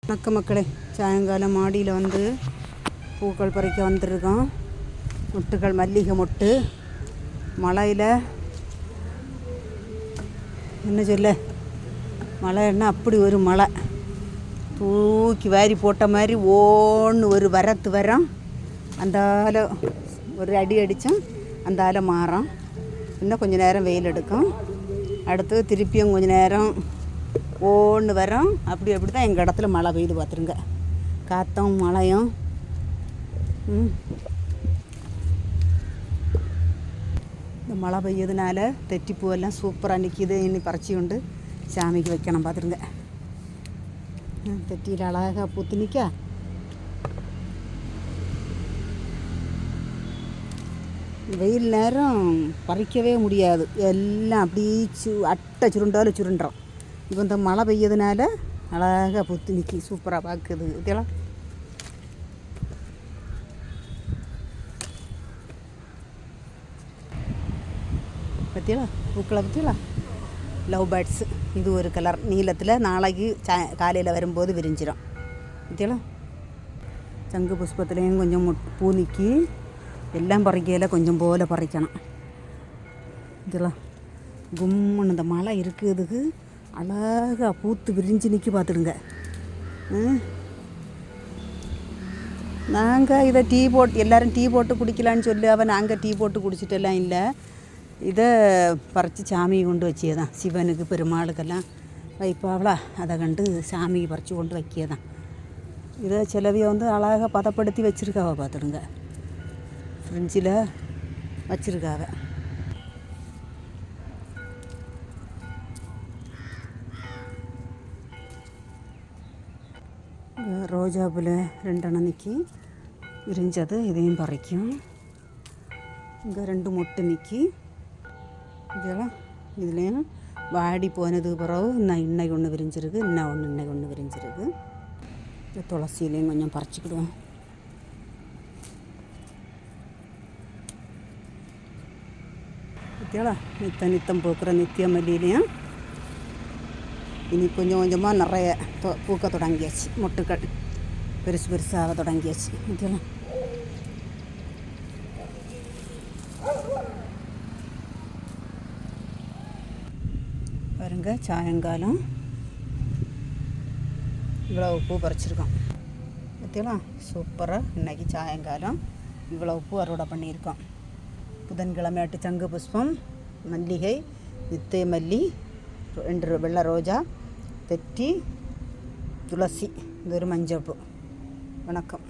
மக்களே, சாயங்காலம் மாடியில் வந்து பூக்கள் பறிக்க வந்துருக்கோம். மொட்டுகள், மல்லிகை மொட்டு. மழையில் என்ன சொல்ல, மழைன்னா அப்படி ஒரு மழை, தூக்கி வாரி போட்ட மாதிரி ஓன்னு ஒரு வரத்து வரோம். அந்தால ஒரு அடி அடித்தோம், அந்தால மாறும். இன்னும் கொஞ்சம் நேரம் வெயில் எடுக்கும். அடுத்து திருப்பியும் கொஞ்சம் நேரம் ஓன்னு வரோம். அப்படி தான் எங்கள் இடத்துல மழை பெய்யுது பார்த்துருங்க. காற்றும் மழையும். இந்த மழை பெய்யதுனால தெட்டிப்பூவெல்லாம் சூப்பராக நிற்கிது. இனி பறிச்சு கொண்டு சாமிக்கு வைக்கணும் பார்த்துருங்க. தெட்டியில் அழகாக பூத்து நிற்க. வெயில் நேரம் பறிக்கவே முடியாது, எல்லாம் அப்படியே அட்டை சுருண்டாலும் சுருண்டுறோம். இப்போ இந்த மழை பெய்யதுனால அழகாக பூத்து நிற்கி சூப்பராக பார்க்குது. இதெல்லாம் பற்றியலா பூக்களை பற்றியலா லவ் பேர்ட்ஸு. இது ஒரு கலர் நீளத்தில், நாளைக்கு காலையில் வரும்போது விரிஞ்சிடும். பற்றியலாம் சங்கு புஷ்பத்துலேயும் கொஞ்சம் பூ நிற்கி. எல்லாம் பறிக்கையில் கொஞ்சம் போல் பறிக்கணும். இதெல்லாம் கும்முன்னு இந்த மழை இருக்குதுக்கு அழகாக பூத்து விரிஞ்சு நிற்கி பார்த்துடுங்க. நாங்கள் இதை டீ போட்டு எல்லோரும் டீ போட்டு குடிக்கலான்னு சொல்லி நாங்கள் டீ போட்டு குடிச்சிட்டெல்லாம் இல்லை. இதை பறித்து சாமியை கொண்டு வச்சியதான். சிவனுக்கு பெருமாளுக்கெல்லாம் வைப்பாவளா, அதை கண்டு சாமிக்கு பறித்து கொண்டு வைக்கியதான். இதை சிலவியை வந்து அழகாக பதப்படுத்தி வச்சுருக்காவ பார்த்துடுங்க. ஃப்ரிட்ஜில் வச்சுருக்காவ. ரோஜாப்பூவில் 2 அணை நிற்கி விரிஞ்சது, இதையும் பறிக்கும். இங்கே 2 மொட்டு நிற்கி. இதெல்லாம் இதுலேயும் வாடி போனதுக்கு பிறகு இன்னைக்கு ஒன்று விரிஞ்சிருக்கு, இன்னைக்கு ஒன்று விரிஞ்சிருக்கு. இந்த துளசியிலையும் கொஞ்சம் பறிச்சிக்கிடுவோம். பற்றியாளா நித்தம் பூக்கிற நித்திய மல்லியிலையும் இனி கொஞ்சம் கொஞ்சமாக நிறைய பூக்க தொடங்கியாச்சு. மொட்டுக்கள் பெருசாக தொடங்கியாச்சு. இதெல்லாம் பாருங்க, சாயங்காலம் இவ்வளோ பூ பறிச்சிருக்கோம். பற்றியெல்லாம் சூப்பராக இன்றைக்கி சாயங்காலம் இவ்வளோ பூ அறுவடை பண்ணியிருக்கோம். புதன்கிழமையாட்டு சங்கு புஷ்பம், மல்லிகை, நித்திய மல்லி, 2 வெள்ளை ரோஜா, தெட்டி, துளசி, இது ஒரு மஞ்சள் பூ. வணக்கம்.